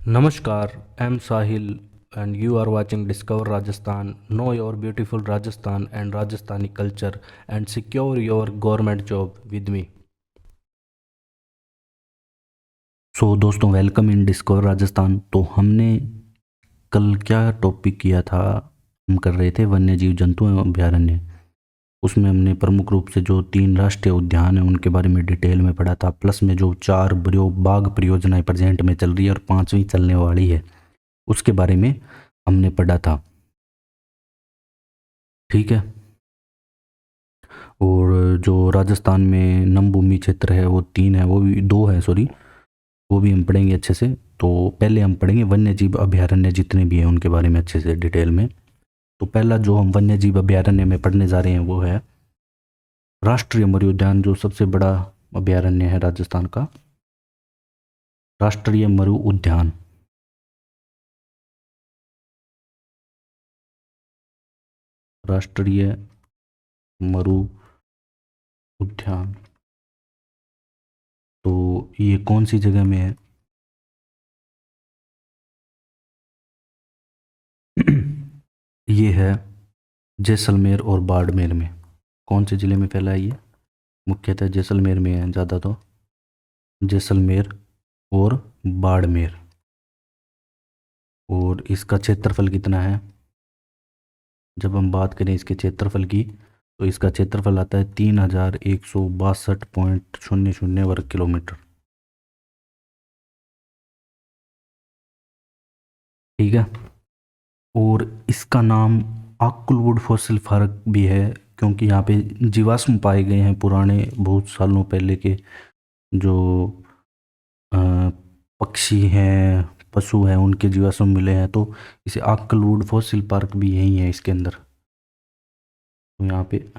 Namaskar, I'm Sahil and you are watching Discover Rajasthan. Know your beautiful Rajasthan and Rajasthani culture and secure your government job with me. सो दोस्तों, welcome in discover Rajasthan. तो हमने कल क्या topic किया था? हम कर रहे थे वन्य जीव जंतु एवं अभ्यारण्य। उसमें हमने प्रमुख रूप से जो 3 राष्ट्रीय उद्यान हैं उनके बारे में डिटेल में पढ़ा था, प्लस में जो 4 बाघ परियोजनाएं प्रेजेंट में चल रही है और 5वीं चलने वाली है उसके बारे में हमने पढ़ा था। ठीक है। और जो राजस्थान में नमभूमि क्षेत्र है वो 3 है, वो भी 2 है, सॉरी, वो भी हम पढ़ेंगे अच्छे से। तो पहले हम पढ़ेंगे वन्य जीव अभयारण्य जितने भी हैं उनके बारे में अच्छे से डिटेल में। तो पहला जो हम वन्य जीव अभयारण्य में पढ़ने जा रहे हैं वो है राष्ट्रीय मरु उद्यान, जो सबसे बड़ा अभयारण्य है राजस्थान का। राष्ट्रीय मरु उद्यान, राष्ट्रीय मरु उद्यान। तो ये कौन सी जगह में है? ये है जैसलमेर और बाड़मेर में। कौन से ज़िले में फैला है ये? मुख्यतः जैसलमेर में है ज़्यादा, तो जैसलमेर और बाड़मेर। और इसका क्षेत्रफल कितना है? जब हम बात करें इसके क्षेत्रफल की, तो इसका क्षेत्रफल आता है 3162.00 वर्ग किलोमीटर। ठीक है। और इसका नाम आक्लवुड फॉसिल पार्क भी है, क्योंकि यहाँ पे जीवाश्म पाए गए हैं पुराने बहुत सालों पहले के, जो अ, पक्षी हैं, पशु हैं, उनके जीवाश्म मिले हैं। तो इसे आक्लवुड फॉसिल पार्क भी यही है इसके अंदर। तो यहाँ पे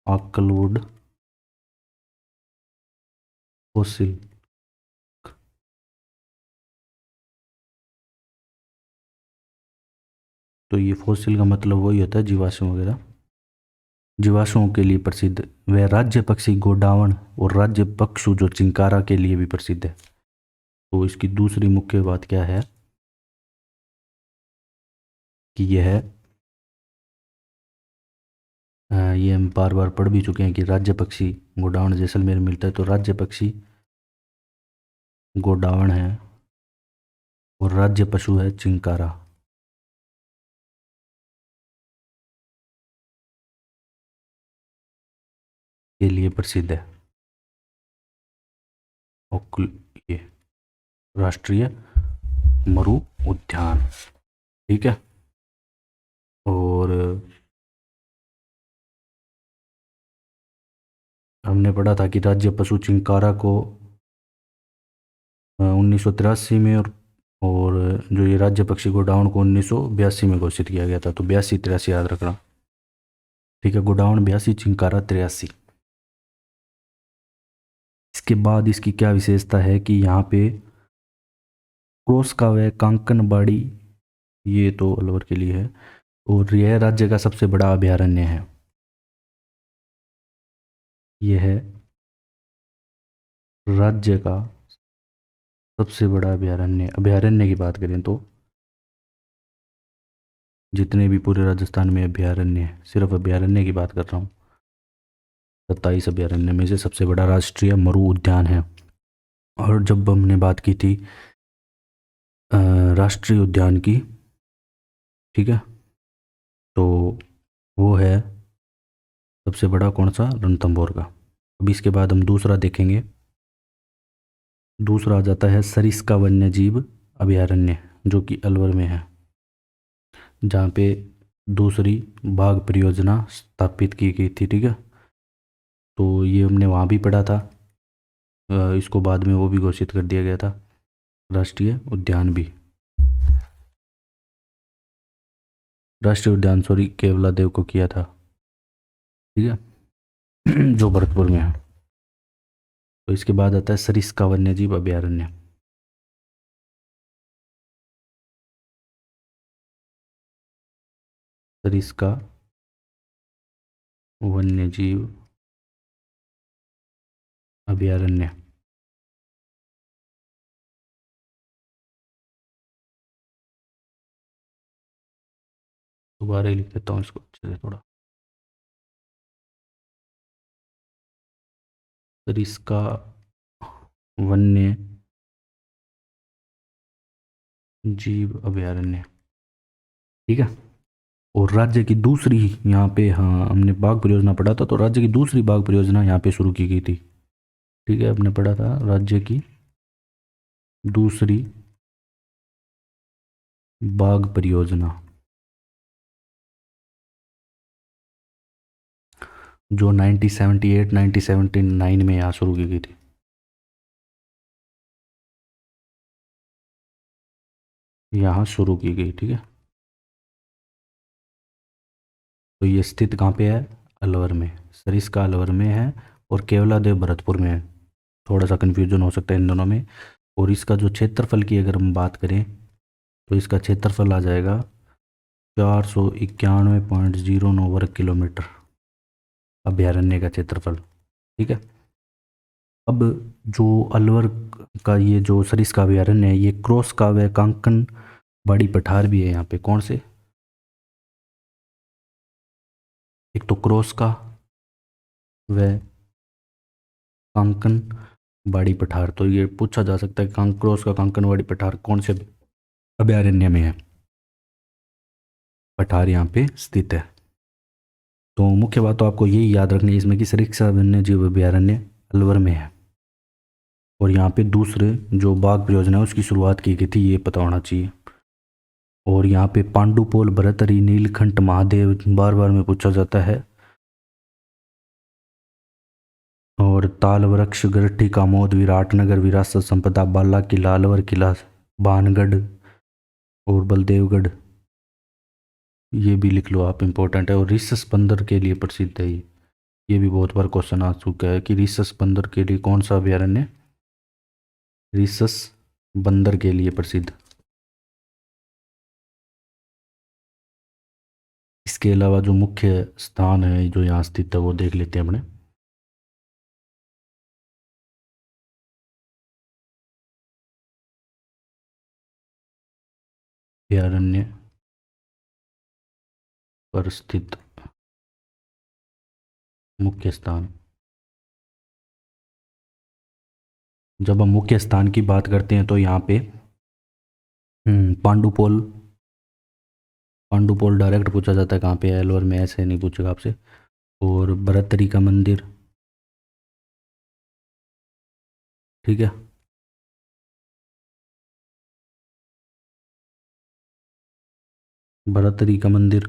आक्लवुड फॉसिल, तो ये फॉसिल का मतलब वही होता है जीवाश्म वगैरह। जीवाश्मों के लिए प्रसिद्ध वह राज्य पक्षी गोडावण और राज्य पक्षु जो चिंकारा के लिए भी प्रसिद्ध है। तो इसकी दूसरी मुख्य बात क्या है कि यह ये हम बार बार पढ़ भी चुके हैं कि राज्य पक्षी गोडावण जैसलमेर में मिलता है। तो राज्य पक्षी गोडावण है और राज्य पशु है चिंकारा। के लिए प्रसिद्ध है। और ये राष्ट्रीय मरु उद्यान। ठीक है। और हमने पढ़ा था कि राज्य पशु चिंकारा को 1983 में, और जो ये राज्य पक्षी गोडाउन को 1982 में घोषित किया गया था। तो 82-83 याद रखना। ठीक है, गोडाउन 82, चिंकारा 83। इसके बाद इसकी क्या विशेषता है कि यहाँ पे क्रोस का व कांकनबाड़ी, ये तो अलवर के लिए है, और यह राज्य का सबसे बड़ा अभयारण्य है। यह है राज्य का सबसे बड़ा अभयारण्य। अभयारण्य की बात करें तो जितने भी पूरे राजस्थान में अभयारण्य है, सिर्फ अभयारण्य की बात कर रहा हूँ, 27 अभयारण्य में से सबसे बड़ा राष्ट्रीय मरु उद्यान है। और जब हमने बात की थी राष्ट्रीय उद्यान की, ठीक है, तो वो है सबसे बड़ा कौन सा? रणथंभौर का। अब इसके बाद हम दूसरा देखेंगे। दूसरा आ जाता है सरिस्का वन्य जीव अभयारण्य, जो कि अलवर में है, जहाँ पे दूसरी बाघ परियोजना स्थापित की गई थी। ठीक है। तो ये हमने वहाँ भी पढ़ा था। इसको बाद में वो भी घोषित कर दिया गया था, राष्ट्रीय उद्यान भी। राष्ट्रीय उद्यान, सॉरी, केवलादेव को किया था। ठीक है। जो भरतपुर में है। तो इसके बाद आता है सरिस्का वन्यजीव अभयारण्य। सरिस्का वन्यजीव अभयारण्य। दोबारा ही लिख देता हूँ इसको अच्छे से थोड़ा। सरिस्का वन्य जीव अभयारण्य, ठीक है। और राज्य की दूसरी, यहाँ पे हाँ हमने बाघ परियोजना पढ़ा था, तो राज्य की दूसरी बाघ परियोजना यहाँ पे शुरू की गई थी, ठीक है। हमने पढ़ा था राज्य की दूसरी बाघ परियोजना जो 1978 1979 में यहाँ शुरू की गई थी। यहाँ शुरू की गई, ठीक है। तो ये स्थित कहाँ पे है? अलवर में। सरिस्का अलवर में है और केवलादेव भरतपुर में है। थोड़ा सा कन्फ्यूजन हो सकता है इन दोनों में। और इसका जो क्षेत्रफल की अगर हम बात करें तो इसका क्षेत्रफल आ जाएगा 491.09 वर्ग किलोमीटर, अभयारण्य का क्षेत्रफल, ठीक है। अब जो अलवर का ये जो सरिस्का अभयारण्य है, ये क्रॉस का व कांकन बाड़ी पठार भी है यहाँ पे। कौन से? एक तो क्रॉस का व कांकन बाड़ी पठार। तो ये पूछा जा सकता है क्रॉस का कांकन बाड़ी पठार कौन से अभयारण्य में है? पठार यहाँ पे स्थित है। तो मुख्य बात तो आपको यही याद रखनी है इसमें कि सरिस्का वन्य जीव अभयारण्य अलवर में है। और यहाँ पे दूसरे जो बाघ परियोजना है उसकी शुरुआत की गई थी, ये पता होना चाहिए। और यहाँ पे पांडुपोल, भरतरी, नीलकंठ महादेव बार बार में पूछा जाता है। और ताल वृक्ष, गरठी, कामोद, विराटनगर, विरासत संपदा, बाला किला, अलवर किला, बानगढ़ और बलदेवगढ़, ये भी लिख लो आप, इम्पोर्टेंट है। और रिसस बंदर के लिए प्रसिद्ध है ये भी बहुत बार क्वेश्चन आ चुका है कि रिसस बंदर के लिए कौन सा अभयारण्य? रिसस बंदर के लिए प्रसिद्ध। इसके अलावा जो मुख्य स्थान है जो यहाँ स्थित है वो देख लेते हैं अपने। अभयारण्य पर स्थित मुख्य स्थान। जब हम मुख्य स्थान की बात करते हैं तो यहाँ पे पांडुपोल, पांडुपोल डायरेक्ट पूछा जाता है कहाँ पे है, अलवर में, ऐसे नहीं पूछेगा आपसे। और भरतरी का मंदिर, ठीक है। भरतरी का मंदिर,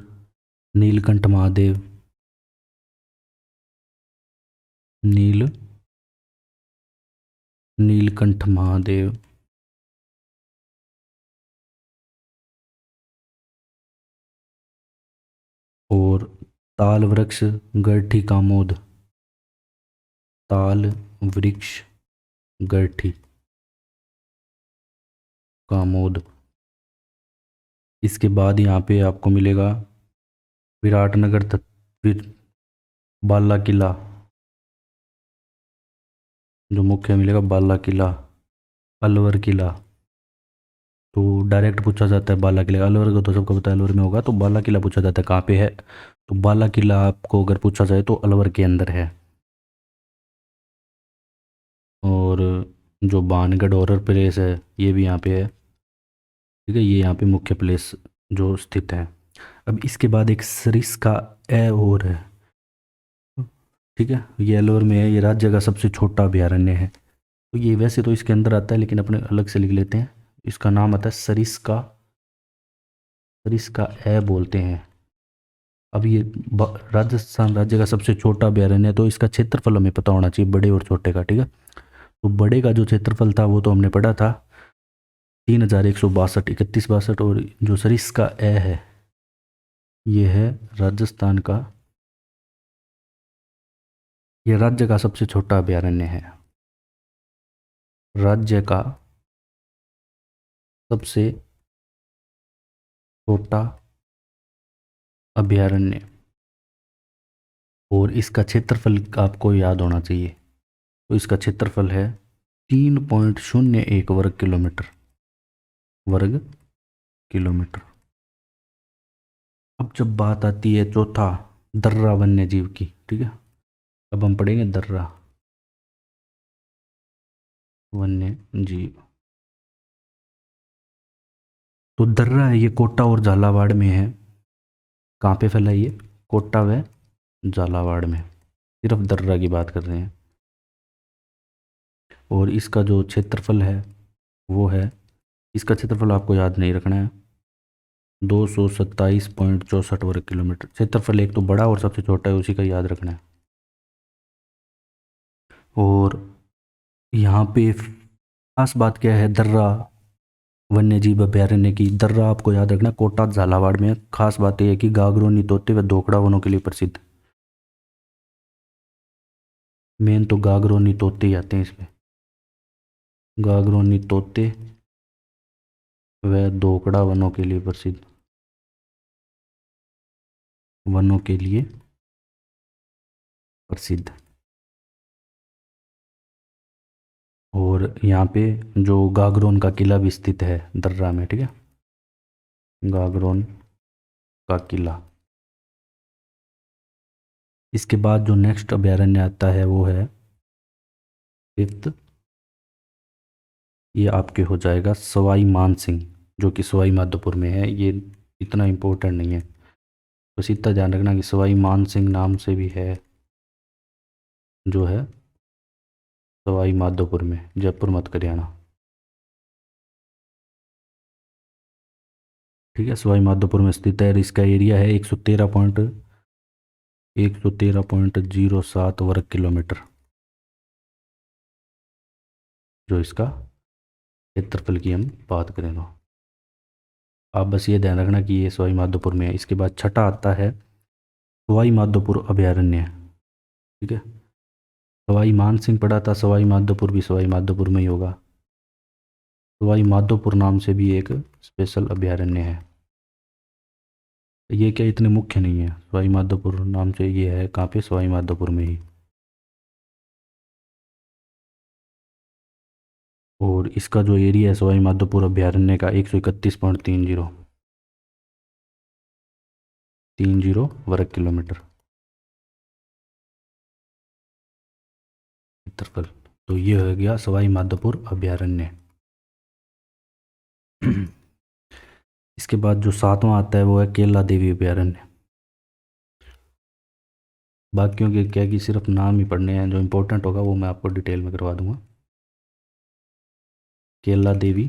नीलकंठ महादेव, नीलकंठ महादेव, और ताल वृक्ष, गरठी, कामोद, ताल वृक्ष, गरठी, कामोद। इसके बाद यहाँ पे आपको मिलेगा विराटनगर, फिर बाला किला, जो मुख्य मिलेगा बाला किला, अलवर किला। तो डायरेक्ट पूछा जाता है बाला किला, अलवर का तो सबको पता है अलवर में होगा, तो बाला किला पूछा जाता है कहाँ पे है। तो बाला किला आपको अगर पूछा जाए तो अलवर के अंदर है। और जो बानगढ़ हॉरर प्लेस है ये भी यहाँ पे है, ठीक है। ये यहाँ पे मुख्य प्लेस जो स्थित है। अब इसके बाद एक सरिस्का ए और है, ठीक है। ये अलवर में है, ये राज्य का सबसे छोटा अभयारण्य है। तो ये वैसे तो इसके अंदर आता है लेकिन अपने अलग से लिख लेते हैं। इसका नाम आता है सरिस्का, सरिस्का ए बोलते हैं। अब ये राजस्थान राज्य का सबसे छोटा अभयारण्य है, तो इसका क्षेत्रफल हमें पता होना चाहिए बड़े और छोटे का, ठीक है। तो बड़े का जो क्षेत्रफल था वो तो हमने पढ़ा था 3162, 3162। और जो सरिस्का ए है ये है राजस्थान का, ये राज्य का सबसे छोटा अभयारण्य है। राज्य का सबसे छोटा अभयारण्य। और इसका क्षेत्रफल आपको याद होना चाहिए। तो इसका क्षेत्रफल है 3.01 वर्ग किलोमीटर, वर्ग किलोमीटर। अब जब बात आती है चौथा, दर्रा वन्य जीव की, ठीक है, अब हम पढ़ेंगे दर्रा वन्य जीव। तो दर्रा है ये कोटा और झालावाड़ में है। कहाँ पे फैला ये? कोटा व झालावाड़ में। सिर्फ दर्रा की बात कर रहे हैं। और इसका जो क्षेत्रफल है वो है, इसका क्षेत्रफल आपको याद नहीं रखना है, 227.64 वर्ग किलोमीटर। क्षेत्रफल एक तो बड़ा और सबसे छोटा है, उसी का याद रखना है। और यहाँ पे खास बात क्या है दर्रा वन्य जीव अभ्यारण्य की? दर्रा आपको याद रखना कोटा झालावाड़ में। खास बात यह है कि गागरोनी, तोते व दोकड़ा वनों के लिए प्रसिद्ध। मेन तो गागरोनी तोते ही आते हैं इसमें। गागरोनी तोते व दोकड़ा वनों के लिए प्रसिद्ध, वनों के लिए प्रसिद्ध। और यहाँ पे जो गागरोन का किला भी स्थित है दर्रा में, ठीक है, गागरोन का किला। इसके बाद जो नेक्स्ट अभ्यारण्य आता है वो है फिफ्थ, ये आपके हो जाएगा सवाई मानसिंह, जो कि सवाई माधोपुर में है। ये इतना इम्पोर्टेंट नहीं है, बस इतना ध्यान रखना कि सवाई मानसिंह नाम से भी है, जो है सवाई माधोपुर में, जयपुर मत हरियाणा। ठीक है, सवाई माधोपुर में स्थित है। इसका एरिया है 113.07 वर्ग किलोमीटर, जो इसका क्षेत्रफल की हम बात करें तो। आप बस ये ध्यान रखना कि ये सवाई माधोपुर में है। इसके बाद छठा आता है सवाई माधोपुर अभ्यारण्य, ठीक है। सवाई मानसिंह पड़ा था, सवाई माधोपुर भी सवाई माधोपुर में ही होगा। सवाई माधोपुर नाम से भी एक स्पेशल अभ्यारण्य है। ये क्या इतने मुख्य नहीं है, सवाई माधोपुर नाम से ये है कहाँ पे? सवाई माधोपुर में ही। और इसका जो एरिया है सवाई माधोपुर अभ्यारण्य का 131.30 वर्ग किलोमीटर क्षेत्रफल। तो ये हो गया सवाई माधोपुर अभ्यारण्य। इसके बाद जो सातवां आता है वो है केला देवी अभ्यारण्य। बाकियों के क्या कि सिर्फ नाम ही पढ़ने हैं, जो इम्पोर्टेंट होगा वो मैं आपको डिटेल में करवा दूंगा। केला देवी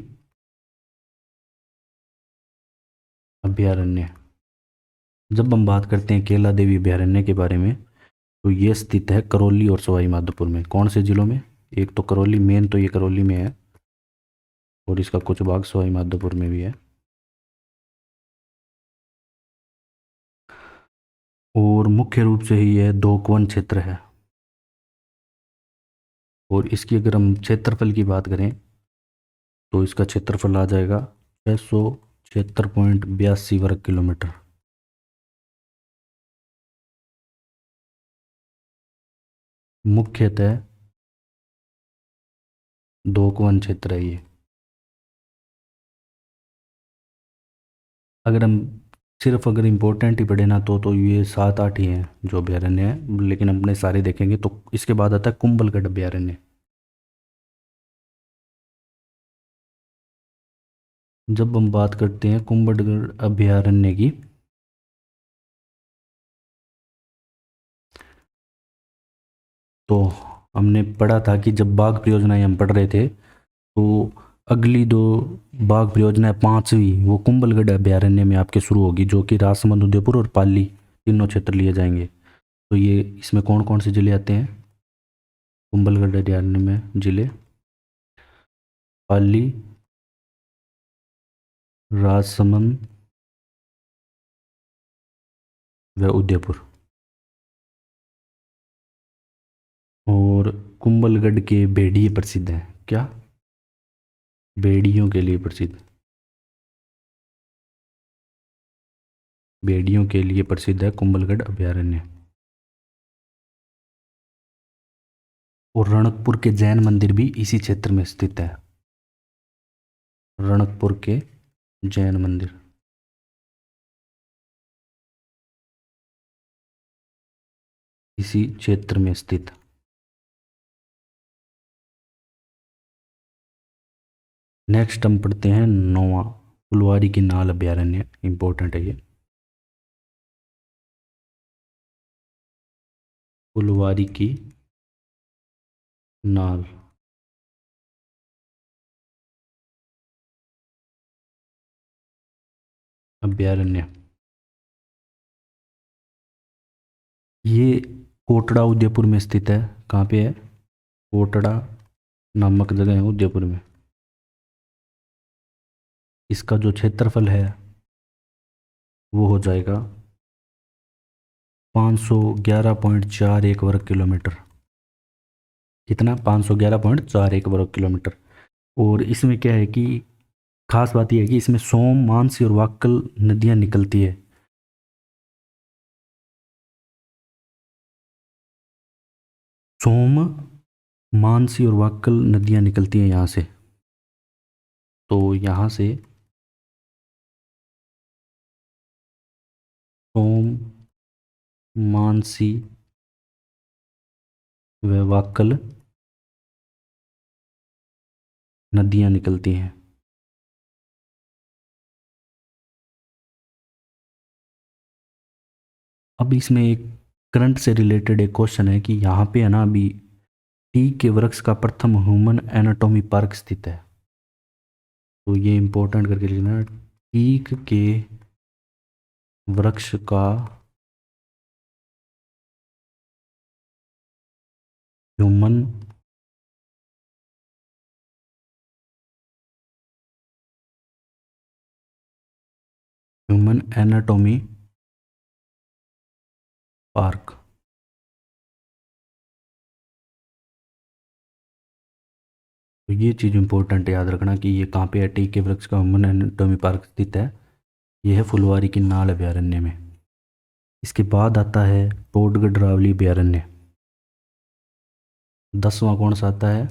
अभ्यारण्य, जब हम बात करते हैं केला देवी अभ्यारण्य के बारे में, तो ये स्थित है करौली और सवाई माधोपुर में। कौन से जिलों में? एक तो करौली, मेन तो ये करौली में है, और इसका कुछ भाग सवाई माधोपुर में भी है। और मुख्य रूप से ही यह दोकवन क्षेत्र है। और इसकी अगर हम क्षेत्रफल की बात करें तो इसका क्षेत्रफल आ जाएगा 676.82 वर्ग किलोमीटर। मुख्यतः दोकवन क्षेत्र है ये। अगर हम सिर्फ अगर इम्पोर्टेंट ही पढ़े ना तो ये 7-8 ही हैं जो अभ्यारण्य है, लेकिन अपने सारे देखेंगे तो इसके बाद आता है कुंभलगढ़ अभ्यारण्य। जब हम बात करते हैं कुंभलगढ़ अभ्यारण्य की, तो हमने पढ़ा था कि जब बाघ परियोजनाएं हम पढ़ रहे थे, तो अगली दो बाघ परियोजनाएं, पांचवी वो कुंभलगढ़ अभ्यारण्य में आपके शुरू होगी, जो कि राजसमंद, उदयपुर और पाली तीनों क्षेत्र लिए जाएंगे। तो ये इसमें कौन कौन से जिले आते हैं कुंभलगढ़ अभ्यारण्य में? जिले पाली, राजसमंद व उदयपुर। और कुंभलगढ़ के भेड़िए प्रसिद्ध हैं। क्या? भेड़ियों के लिए प्रसिद्ध, भेड़ियों के लिए प्रसिद्ध है कुंभलगढ़ अभ्यारण्य। और रणकपुर के जैन मंदिर भी इसी क्षेत्र में स्थित है। रणकपुर के जैन मंदिर इसी क्षेत्र में स्थित। नेक्स्ट हम पढ़ते हैं 9वां, फुलवारी की नाल अभ्यारण्य। इंपॉर्टेंट है ये। फुलवारी की नाल अभ्यारण्य, ये कोटड़ा उदयपुर में स्थित है। कहाँ पे है? कोटड़ा नामक जगह है उदयपुर में। इसका जो क्षेत्रफल है वो हो जाएगा 511.41 वर्ग किलोमीटर। कितना? 511.41 वर्ग किलोमीटर। और इसमें क्या है कि खास बात यह है कि इसमें सोम, मानसी और वाक्कल नदियां निकलती है। सोम, मानसी और वाक्कल नदियां निकलती हैं यहाँ से। तो यहाँ से सोम, मानसी व वाक्कल नदियां निकलती हैं। अब इसमें एक करंट से रिलेटेड एक क्वेश्चन है कि यहाँ पे है ना अभी टीक के वृक्ष का प्रथम ह्यूमन एनाटॉमी पार्क स्थित है। तो ये इंपॉर्टेंट करके लिखना है। टीक के वृक्ष का ह्यूमन एनाटॉमी पार्क। तो ये चीज़ इंपॉर्टेंट है, याद रखना कि ये कहाँ पे है। टीक के वृक्ष का ह्यूमन एनाटॉमी पार्क स्थित है। यह है फुलवारी की नाल अभ्यारण्य में। इसके बाद आता है टोडगढ़ रावली अभ्यारण्य। 10वां कौन सा आता है?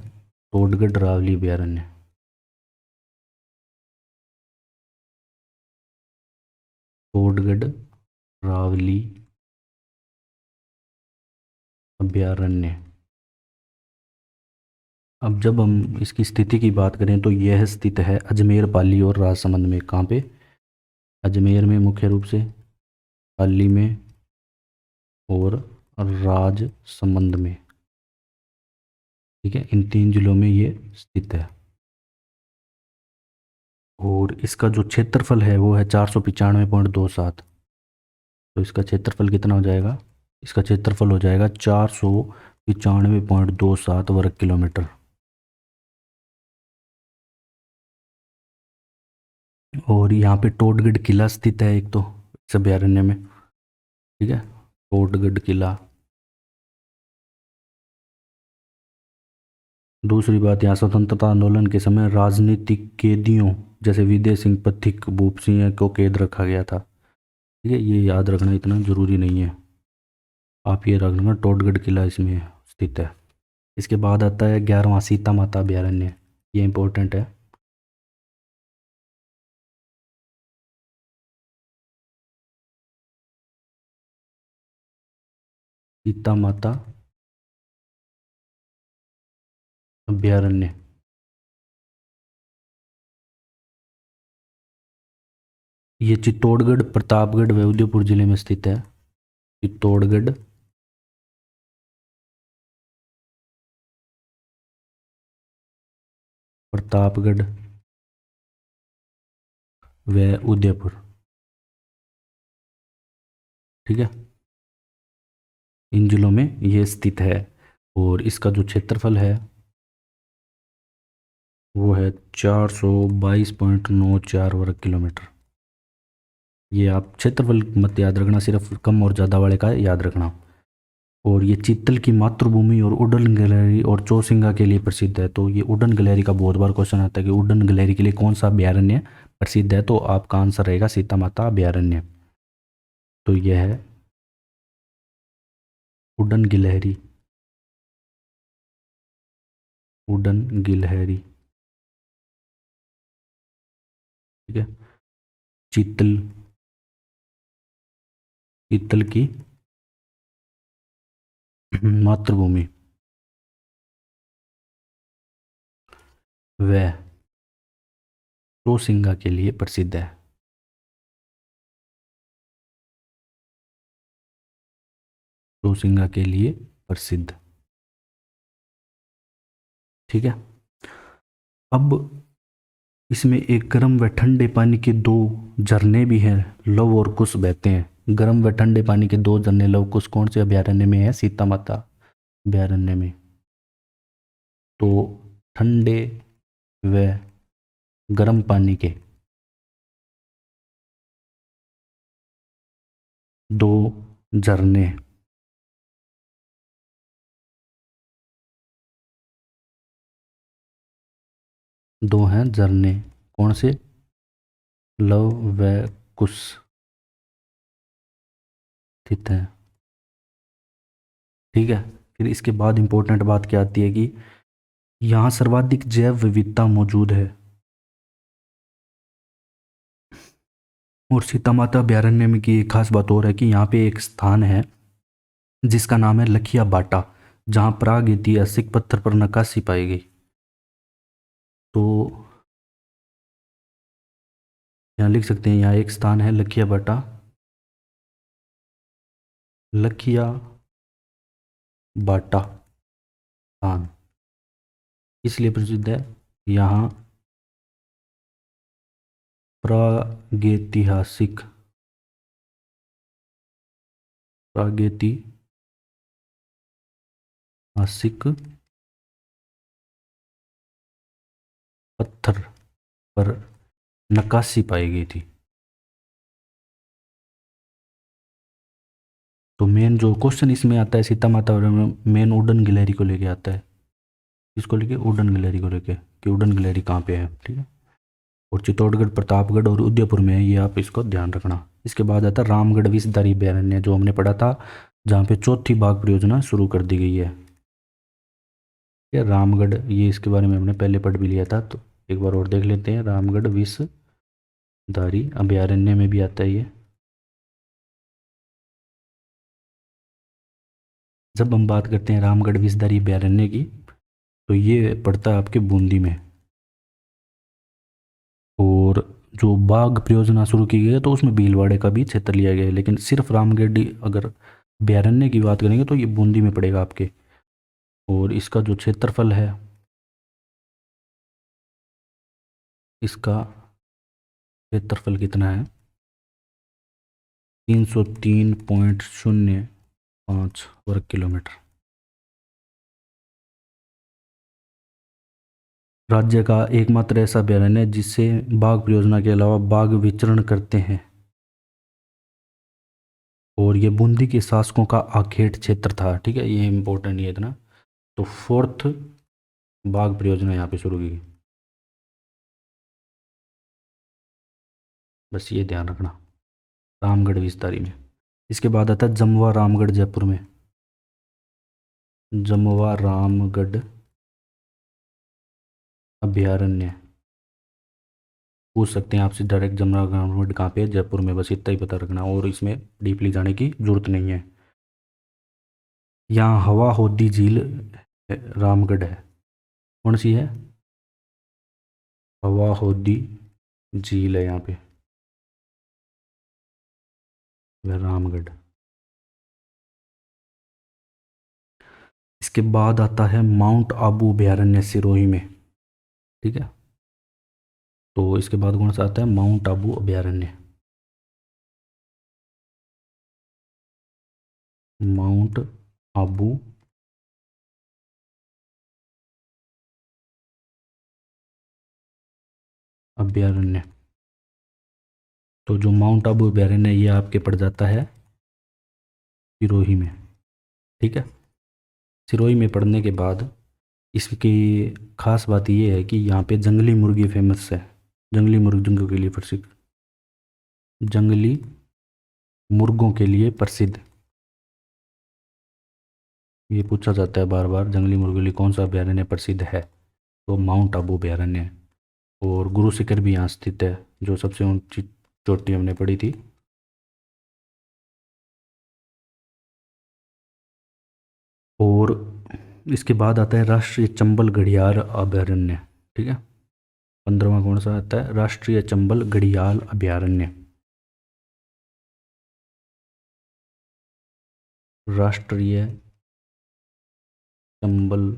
टोडगढ़ रावली अभ्यारण्य। टोडगढ़ रावली अभ्यारण्य। अब जब हम इसकी स्थिति की बात करें तो यह स्थित है अजमेर, पाली और राजसमंद में। कहाँ पे? अजमेर में मुख्य रूप से, पाली में और राजसमंद में। ठीक है, इन 3 जिलों में ये स्थित है। और इसका जो क्षेत्रफल है वो है 495.27। तो इसका क्षेत्रफल कितना हो जाएगा? इसका क्षेत्रफल हो जाएगा 495.27 वर्ग किलोमीटर। और यहाँ पे टोडगढ़ किला स्थित है एक तो इस अभ्यारण्य में। ठीक है, टोडगढ़ किला। दूसरी बात, यहाँ स्वतंत्रता आंदोलन के समय राजनीतिक कैदियों जैसे विदय सिंह, पथिक, भूप सिंह को कैद रखा गया था। ठीक है, ये याद रखना इतना जरूरी नहीं है। आप ये रखना टोडगढ़ किला इसमें स्थित है। इसके बाद आता है 11वां सीता माता अभ्यारण्य। ये इंपॉर्टेंट है। सीता माता अभ्यारण्य। ये चित्तौड़गढ़, प्रतापगढ़ व उदयपुर जिले में स्थित है। चित्तौड़गढ़, प्रतापगढ़ व उदयपुर। ठीक है, इन जिलों में ये स्थित है। और इसका जो क्षेत्रफल है वो है 422.94 वर्ग किलोमीटर। ये आप क्षेत्रफल मत याद रखना, सिर्फ कम और ज़्यादा वाले का याद रखना। और ये चित्तल की मातृभूमि और उडन गैलरी और चौसिंगा के लिए प्रसिद्ध है। तो ये उडन गैलरी का बहुत बार क्वेश्चन आता है कि उडन गैलरी के लिए कौन सा अभ्यारण्य प्रसिद्ध है। तो आपका आंसर रहेगा सीता माता अभ्यारण्य। तो यह है उडन गिलहरी। उडन गिलहरी। ठीक है, चीतल, चीतल की मातृभूमि वह रोसिंगा के लिए प्रसिद्ध है। रोसिंगा के लिए प्रसिद्ध। ठीक है। अब इसमें एक गर्म व ठंडे पानी के दो झरने भी हैं, लव और कुश बहते हैं। गर्म व ठंडे पानी के दो झरने लव कुश कौन से अभयारण्य में है? सीता माता अभयारण्य में। तो ठंडे व गर्म पानी के दो झरने दो हैं झरने, कौन से? लव व कुश स्थित है। ठीक है। फिर इसके बाद इंपॉर्टेंट बात क्या आती है कि यहाँ सर्वाधिक जैव विविधता मौजूद है। और सीता माता अभयारण्य में की एक खास बात और है कि यहाँ पे एक स्थान है जिसका नाम है लखिया बाटा, जहाँ प्रागैतिहासिक पत्थर पर नक्काशी पाई गई। तो यहाँ लिख सकते हैं, यहाँ एक स्थान है लखिया बाटा, लखिया बाटा स्थान इसलिए प्रसिद्ध है, यहाँ प्रागैतिहासिक पत्थर पर नक्काशी पाई गई थी। तो मेन जो क्वेश्चन इसमें आता है सीता माता मेन उड़न गिलहरी को लेके आता है। इसको लेके उड़न गिलहरी को लेके कि उड़न गिलहरी कहाँ पे है। ठीक है। और चित्तौड़गढ़, प्रतापगढ़ और उदयपुर में है, ये आप इसको ध्यान रखना। इसके बाद आता है रामगढ़ विषधारी अभयारण्य, जो हमने पढ़ा था, जहाँ पे चौथी बाघ परियोजना शुरू कर दी गई है। ये रामगढ़, ये इसके बारे में हमने पहले पढ़ भी लिया था, तो एक बार और देख लेते हैं। रामगढ़ विषधारी अभयारण्य में भी आता है ये। जब हम बात करते हैं रामगढ़ विषधारी अभयारण्य की, तो ये पड़ता है आपके बूंदी में। और जो बाघ परियोजना शुरू की गई है तो उसमें भीलवाड़े का भी क्षेत्र लिया गया है, लेकिन सिर्फ रामगढ़ अगर अभयारण्य की बात करेंगे तो ये बूंदी में पड़ेगा आपके। और इसका जो क्षेत्रफल है, इसका क्षेत्रफल कितना है? 303.05 वर्ग किलोमीटर। राज्य का एकमात्र ऐसा अभयारण्य है जिससे बाघ परियोजना के अलावा बाघ विचरण करते हैं। और ये बूंदी के शासकों का आखेट क्षेत्र था। ठीक है, ये इंपॉर्टेंट नहीं है इतना। तो फोर्थ बाघ परियोजना यहाँ पे शुरू की गई, बस ये ध्यान रखना, रामगढ़ विस्तारी में। इसके बाद आता है जमवा रामगढ़ जयपुर में। जमवा रामगढ़ अभयारण्य, पूछ सकते हैं आपसे डायरेक्ट जमवा रामगढ़ कहाँ पे है? जयपुर में, बस इतना ही पता रखना, और इसमें डीपली जाने की जरूरत नहीं है। यहाँ हवा होदी झील रामगढ़ है, कौन सी है? हवा होदी झील है यहाँ पे, वह रामगढ़। इसके बाद आता है माउंट आबू अभयारण्य सिरोही में। ठीक है। तो इसके बाद कौन सा आता है? माउंट आबू अभयारण्य। माउंट आबू अभयारण्य। तो जो माउंट आबू अभयारण्य है, ये आपके पड़ जाता है सिरोही में। ठीक है। सिरोही में पड़ने के बाद इसकी खास बात ये है कि यहाँ पे जंगली मुर्गी फेमस है, जंगली मुर्गियों के लिए प्रसिद्ध, जंगली मुर्गों के लिए प्रसिद्ध। ये पूछा जाता है बार बार, जंगली मुर्गों के लिए कौन सा अभयारण्य प्रसिद्ध है? तो माउंट आबू अभयारण्य है। और गुरु शिखर भी यहाँ स्थित है, जो सबसे ऊंची चोटी हमने पढ़ी थी। इसके बाद आता है राष्ट्रीय चंबल घड़ियाल अभयारण्य। ठीक है, 15वां कौन सा आता है? राष्ट्रीय चंबल घड़ियाल अभयारण्य। राष्ट्रीय चंबल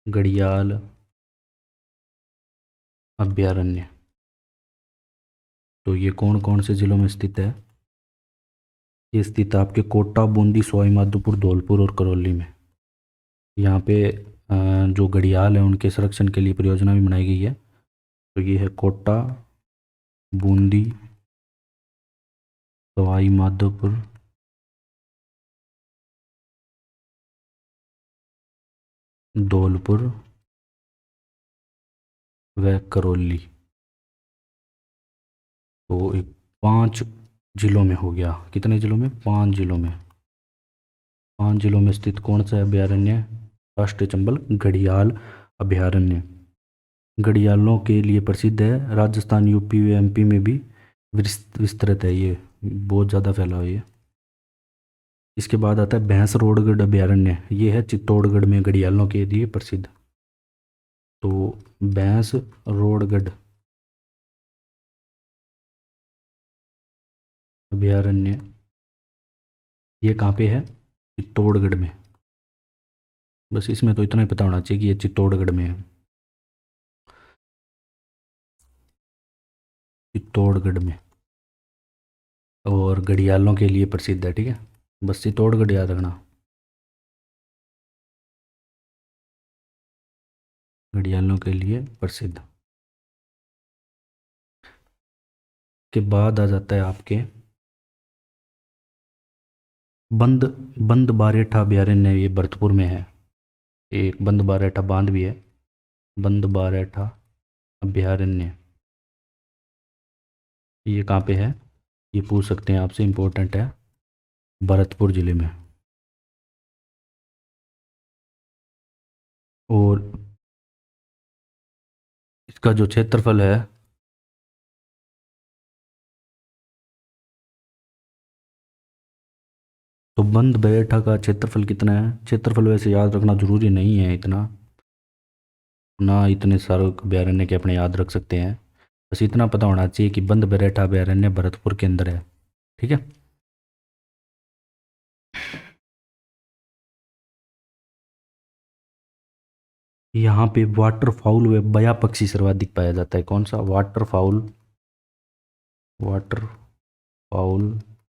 घड़ियाल अभयारण्य। तो ये कौन कौन से जिलों में स्थित है? ये स्थित है आपके कोटा, बूंदी, सवाई माधोपुर, धौलपुर और करौली में। यहाँ पे जो घड़ियाल है उनके संरक्षण के लिए परियोजना भी बनाई गई है। तो ये है कोटा, बूंदी, सवाई माधोपुर, धौलपुर व करौली। तो एक 5 जिलों में हो गया। कितने जिलों में? 5 जिलों में। 5 जिलों में स्थित कौन सा अभयारण्य? राष्ट्रीय चंबल घड़ियाल अभयारण्य। घड़ियालों के लिए प्रसिद्ध है। राजस्थान, यूपी व एमपी में भी विस्तृत है, ये बहुत ज़्यादा फैला हुआ है। इसके बाद आता है भैंसरोडगढ़ अभयारण्य। ये है चित्तौड़गढ़ में, घड़ियालों के लिए प्रसिद्ध। तो भैंसरोडगढ़ अभयारण्य ये कहाँ पे है? चित्तौड़गढ़ में। बस इसमें तो इतना ही पता होना चाहिए कि ये चित्तौड़गढ़ में है। चित्तौड़गढ़ में, और घड़ियालों के लिए प्रसिद्ध है। ठीक है, बस चित्तौड़गढ़ याद रखना। घड़ियालों के लिए प्रसिद्ध। के बाद आ जाता है आपके बंद बंद बारेठा अभयारण्य। ये भरतपुर में है। एक बंद बारेठा बांध भी है। बंद बारेठा अभयारण्य ये कहाँ पे है? ये पूछ सकते हैं आपसे, इम्पोर्टेंट है। भरतपुर जिले में। और इसका जो क्षेत्रफल है तो बंद बैठा का क्षेत्रफल कितना है? क्षेत्रफल वैसे याद रखना जरूरी नहीं है इतना, ना इतने सारे अभयारण्य के अपने याद रख सकते हैं। बस इतना पता होना चाहिए कि बंद बैठा अभयारण्य भरतपुर के अंदर है। ठीक है, यहाँ पे वाटरफाउल व बया पक्षी सर्वाधिक पाया जाता है। कौन सा? वाटरफाउल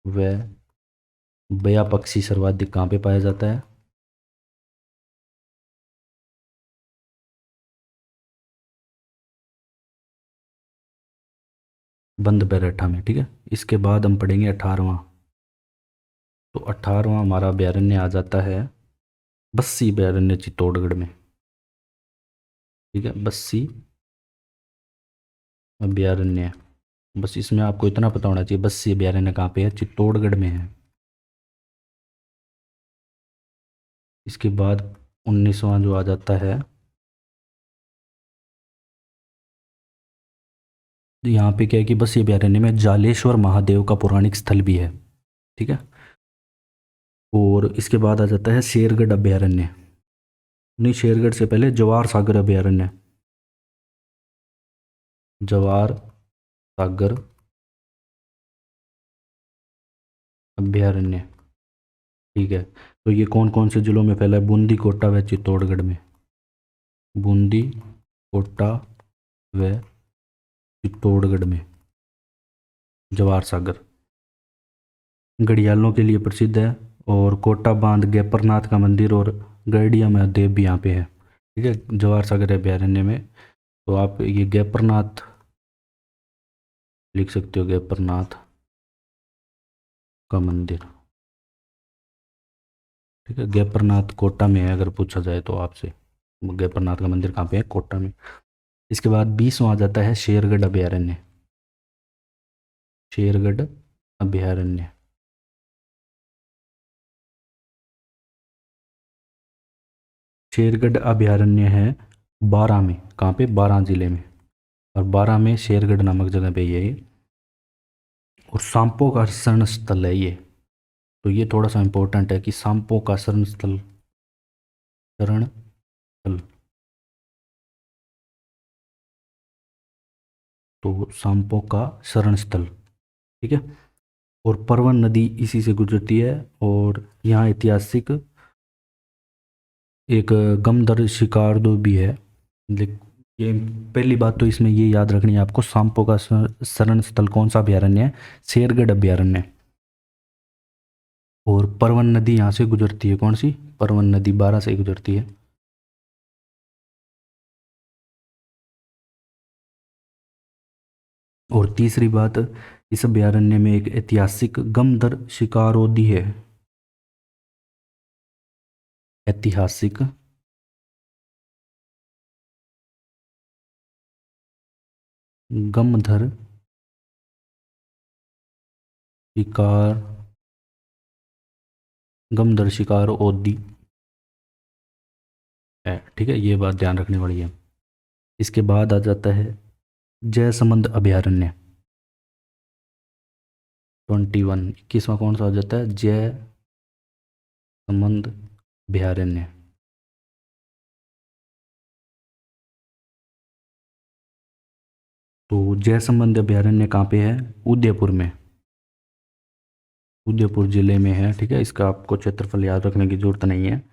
व बया पक्षी सर्वाधिक कहाँ पे पाया जाता है? बंद बैराठा में। ठीक है, इसके बाद हम पढ़ेंगे 18वां। तो 18वां हमारा अभयारण्य आ जाता है बस्सी अभयारण्य चित्तौड़गढ़ में। ठीक है, बस्सी अभयारण्य। बस इसमें आपको इतना पता होना चाहिए बस्सी अभयारण्य कहाँ पे है? चित्तौड़गढ़ में है। इसके बाद 19वां जो आ जाता है, यहाँ पे क्या है कि बस्सी अभयारण्य में जालेश्वर महादेव का पौराणिक स्थल भी है। ठीक है, और इसके बाद आ जाता है शेरगढ़ अभयारण्य। नहीं, शेरगढ़ से पहले जवार सागर अभयारण्य। जवार सागर अभयारण्य। ठीक है, तो ये कौन कौन से जिलों में फैला है? बूंदी, कोटा व चित्तौड़गढ़ में। बूंदी, कोटा व चित्तौड़गढ़ में जवार सागर घड़ियालों के लिए प्रसिद्ध है। और कोटा बांध, गैपरनाथ का मंदिर और गैडिया महादेव भी यहाँ पे है। ठीक है, जवार सागर अभयारण्य में। तो आप ये गैपरनाथ लिख सकते हो, गैपरनाथ का मंदिर। ठीक है, गैपरनाथ कोटा में है अगर पूछा जाए तो आपसे। गैपरनाथ का मंदिर कहाँ पे है? कोटा में। इसके बाद 20वां आ जाता है शेरगढ़ अभयारण्य। शेरगढ़ अभयारण्य शेरगढ़ अभयारण्य है बारां में। कहाँ पे? बारां जिले में। और बारां में शेरगढ़ नामक जगह पे ये है। और सांपों का शरण स्थल है ये। तो ये थोड़ा सा इम्पोर्टेंट है कि सांपों का शरण स्थल शरण स्थल, तो सांपों का शरण स्थल, ठीक है। और परवन नदी इसी से गुजरती है, और यहाँ ऐतिहासिक एक गमदर शिकारदो भी है। ये पहली बात तो इसमें ये याद रखनी है आपको, सांपों का शरण स्थल कौन सा अभ्यारण्य है? शेरगढ़ अभ्यारण्य। और परवन नदी यहाँ से गुजरती है, कौन सी? परवन नदी 12 से गुजरती है। और तीसरी बात, इस अभ्यारण्य में एक ऐतिहासिक गमदर शिकारोदी है। ऐतिहासिक गमधर शिकार, गमदर शिकार ओदी है, ठीक है। ये बात ध्यान रखने वाली है। इसके बाद आ जाता है जयसमंद अभ्यारण्य। 21, 21वां कौन सा हो जाता है? जयसमंद अभ्यारण्य। तो जयसमंद अभ्यारण्य कहाँ पे है? उदयपुर में, उदयपुर जिले में है, ठीक है। इसका आपको क्षेत्रफल याद रखने की जरूरत नहीं है।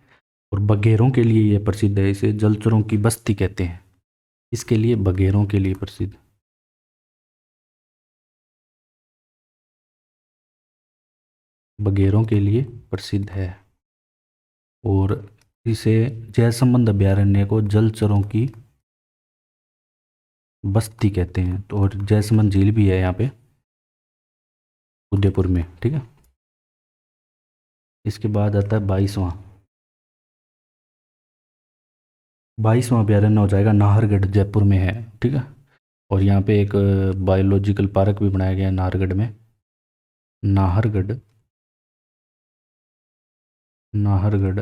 और बघेरों के लिए ये प्रसिद्ध है, इसे जलचरों की बस्ती कहते हैं। इसके लिए बघेरों के लिए प्रसिद्ध, बघेरों के लिए प्रसिद्ध है। और इसे जयसमंद अभ्यारण्य को जलचरों की बस्ती कहते हैं। तो और जयसमंद झील भी है यहाँ पे उदयपुर में, ठीक है। इसके बाद आता है 22वां अभ्यारण्य हो जाएगा नाहरगढ़, जयपुर में है, ठीक है। और यहाँ पे एक बायोलॉजिकल पार्क भी बनाया गया है नाहरगढ़ में। नाहरगढ़, नाहरगढ़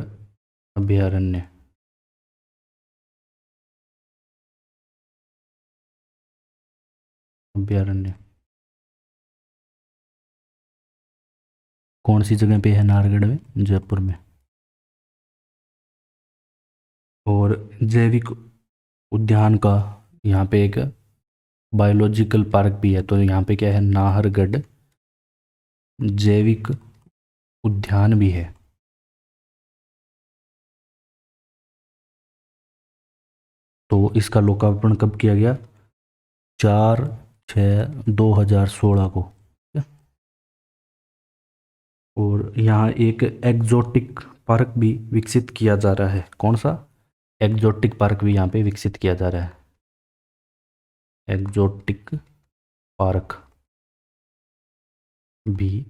अभ्यारण्य, अभ्यारण्य कौन सी जगह पे है? नाहरगढ़ में, जयपुर में। और जैविक उद्यान का यहाँ पे एक बायोलॉजिकल पार्क भी है। तो यहाँ पे क्या है? नाहरगढ़ जैविक उद्यान भी है। तो इसका लोकार्पण कब किया गया? 4/6/2016 को। और यहाँ एक एग्जोटिक पार्क भी विकसित किया जा रहा है। कौन सा? एग्जोटिक पार्क भी यहाँ पे विकसित किया जा रहा है। एग्जोटिक पार्क भी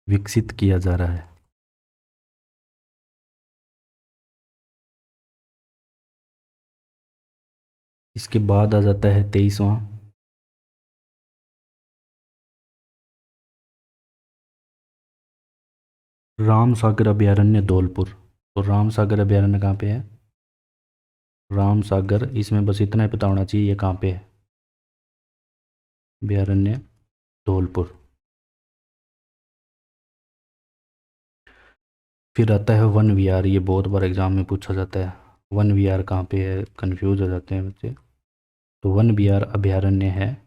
विकसित किया जा रहा है। इसके बाद आ जाता है 23वां, राम सागर अभ्यारण्य धौलपुर। तो राम सागर अभ्यारण्य कहाँ पे है? राम सागर, इसमें बस इतना ही पता होना चाहिए ये कहाँ पे है। अभ्यारण्य धौलपुर। फिर आता है वन विहार, ये बहुत बार एग्जाम में पूछा जाता है। वन विहार कहाँ पे है? कंफ्यूज हो जाते हैं बच्चे। तो वन विहार अभ्यारण्य है,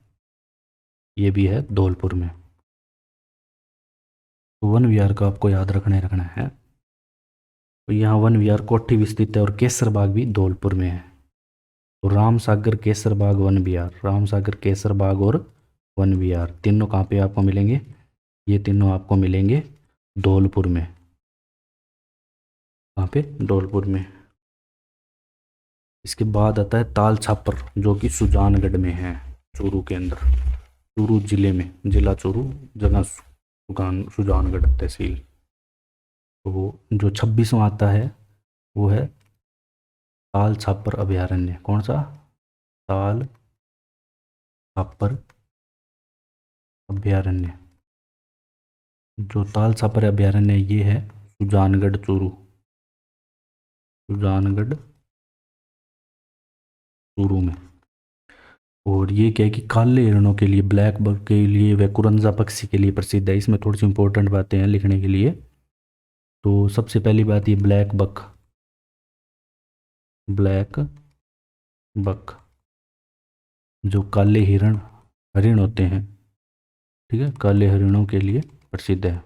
ये भी है धौलपुर में। तो वन विहार का आपको याद रखना है। तो यहाँ वन विहार कोठी भी स्थित है, और केसर बाग भी धौलपुर में है। तो राम सागर, केसर बाग, वन विहार, राम सागर, केसर बाग और वन विहार, तीनों कहाँ पे आपको मिलेंगे? ये तीनों आपको मिलेंगे धौलपुर में। कहाँ पे? धौलपुर में। इसके बाद आता है ताल छापर, जो कि सुजानगढ़ में है, चूरू के अंदर, चूरू जिले में, जिला चूरू, जगह सुजानगढ़ तहसील। तो वो जो 26वां आता है वो है ताल छापर अभ्यारण्य। कौन सा? ताल छापर अभ्यारण्य। जो ताल छापर अभ्यारण्य ये है सुजानगढ़ चूरू, सुजानगढ़ चूरू में। और ये क्या है कि काले हिरणों के लिए, ब्लैक बक के लिए व कुरंजा पक्षी के लिए प्रसिद्ध है। इसमें थोड़ी सी इंपॉर्टेंट बातें हैं लिखने के लिए। तो सबसे पहली बात ये ब्लैक बक, ब्लैक बक जो काले हरिण होते हैं, ठीक है, काले हरिणों के लिए प्रसिद्ध है।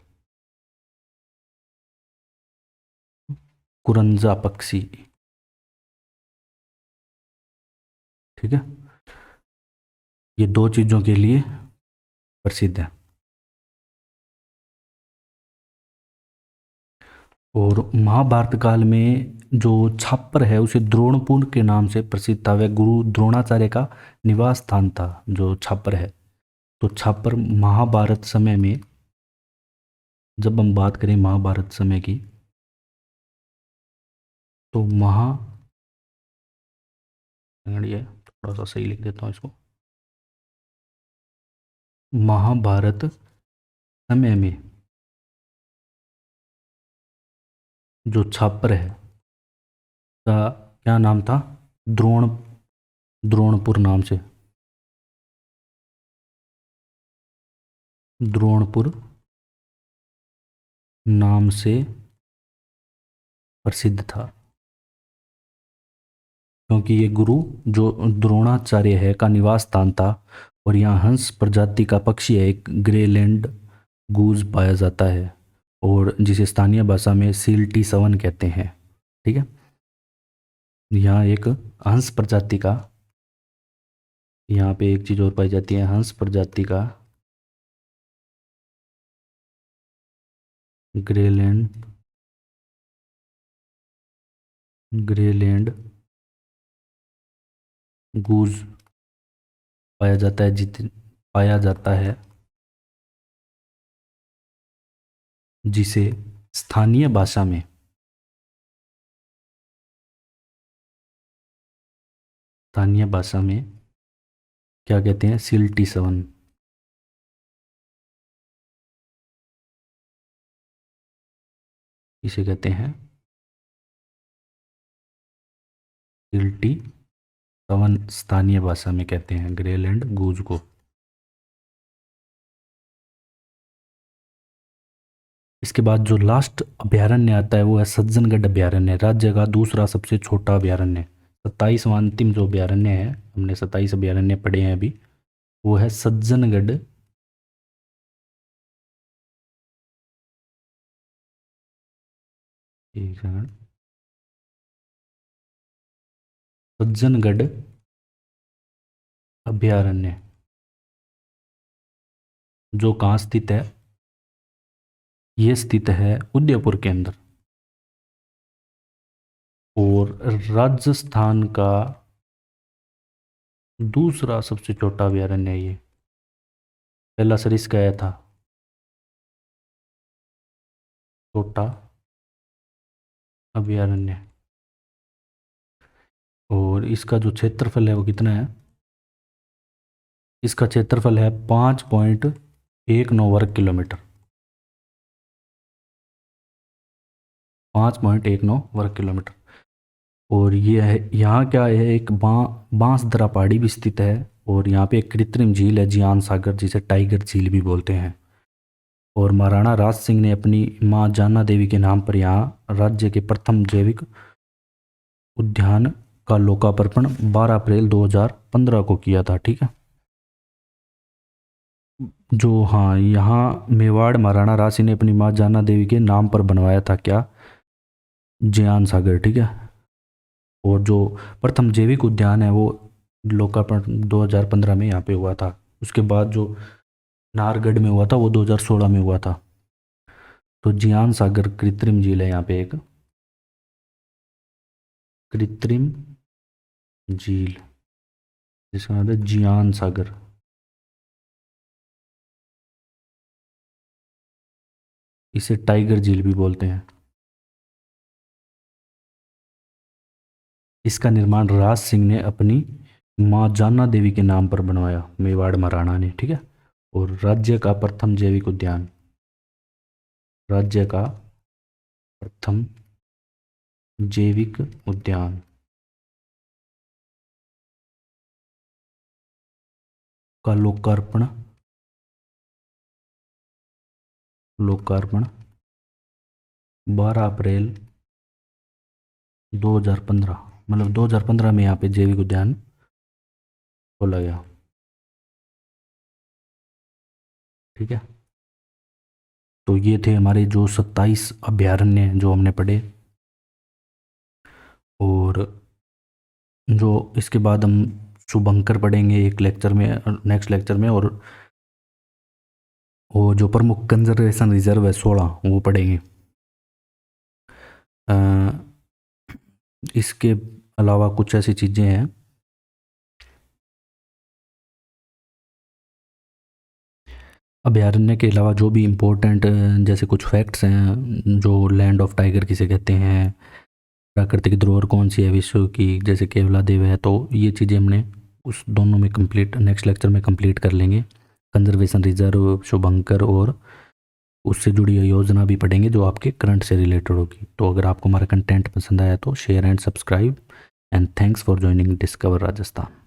कुरंजा पक्षी, ठीक है, ये दो चीज़ों के लिए प्रसिद्ध है। और महाभारत काल में जो छापर है उसे द्रोणपुर के नाम से प्रसिद्ध था। वह गुरु द्रोणाचार्य का निवास स्थान था जो छापर है। तो छापर महाभारत समय में, जब हम बात करें महाभारत समय की, तो ये थोड़ा सा सही लिख देता हूँ इसको। महाभारत समय में जो छापर है का क्या नाम था? द्रोणपुर नाम से, द्रोणपुर नाम से प्रसिद्ध था, क्योंकि ये गुरु जो द्रोणाचार्य है का निवास स्थान था। और यहाँ हंस प्रजाति का पक्षी है, एक ग्रेलैंड गूज पाया जाता है, और जिसे स्थानीय भाषा में सील्टी सवन कहते हैं, ठीक है। यहाँ एक हंस प्रजाति का, यहाँ पे एक चीज़ और पाई जाती है, हंस प्रजाति का ग्रेलैंड गूज पाया जाता है, पाया जाता है, जिसे स्थानीय भाषा में क्या कहते हैं? सिल्टी सवन। इसे कहते हैं सिल्टी सवन, स्थानीय भाषा में कहते हैं ग्रेलैंड गूज को। इसके बाद जो लास्ट अभयारण्य आता है वो है सज्जनगढ़ अभयारण्य, राज्य का दूसरा सबसे छोटा अभयारण्य। 27वां अंतिम जो अभयारण्य है, हमने 27 अभयारण्य पढ़े हैं अभी, वो है सज्जनगढ़ सज्जनगढ़ अभयारण्य, जो कहाँ स्थित है? ये स्थित है उदयपुर के अंदर। और राजस्थान का दूसरा सबसे छोटा अभयारण्य है ये। पहला सरिस्का आया था छोटा अभयारण्य, और इसका जो क्षेत्रफल है वो कितना है? इसका क्षेत्रफल है 5.19 वर्ग किलोमीटर, 5.19 वर्ग किलोमीटर। और ये है, यहाँ क्या है, एक बांसदरा पहाड़ी भी स्थित है, और यहाँ पे एक कृत्रिम झील है जियान सागर, जिसे टाइगर झील भी बोलते हैं। और महाराणा राज सिंह ने अपनी माँ जाना देवी के नाम पर यहाँ राज्य के प्रथम जैविक उद्यान का लोकार्पण 12 अप्रैल 2015 को किया था, ठीक है। जो, हाँ, यहाँ मेवाड़ महाराणा राज सिंह ने अपनी माँ जाना देवी के नाम पर बनवाया था, क्या? जियान सागर, ठीक है। और जो प्रथम जैविक उद्यान है वो लोकार्पण 2015 में यहाँ पे हुआ था। उसके बाद जो नाहरगढ़ में हुआ था वो 2016 में हुआ था। तो जियान सागर कृत्रिम झील है यहाँ पे, एक कृत्रिम झील जिसका नाम है जियान सागर। इसे टाइगर झील भी बोलते हैं। इसका निर्माण राज सिंह ने अपनी माँ जाना देवी के नाम पर बनवाया, मेवाड़ महाराणा ने, ठीक है। और राज्य का प्रथम जैविक उद्यान, राज्य का प्रथम जैविक उद्यान का लोकार्पण 12 अप्रैल 2015, मतलब 2015 में यहाँ पे जैविक उद्यान खोला गया। ठीक है, तो ये थे हमारे जो 27 अभयारण्य जो हमने पढ़े। और जो इसके बाद हम शुभंकर पढ़ेंगे एक लेक्चर में, नेक्स्ट लेक्चर में। और वो जो प्रमुख कंजर्वेशन रिजर्व है 16, वो पढ़ेंगे। अ, इसके अलावा कुछ ऐसी चीज़ें हैं, अभयारण्य के अलावा जो भी इम्पोर्टेंट जैसे कुछ फैक्ट्स हैं, जो लैंड ऑफ टाइगर किसे कहते हैं, प्राकृतिक धरोहर कौन सी है विश्व की, जैसे केवला देव है, तो ये चीज़ें हमने उस दोनों में कंप्लीट नेक्स्ट लेक्चर में कंप्लीट कर लेंगे। कंजर्वेशन रिजर्व, शुभंकर और उससे जुड़ी योजना भी पढ़ेंगे जो आपके करंट से रिलेटेड होगी। तो अगर आपको हमारा कंटेंट पसंद आया तो share and subscribe, and thanks for joining discover Rajasthan.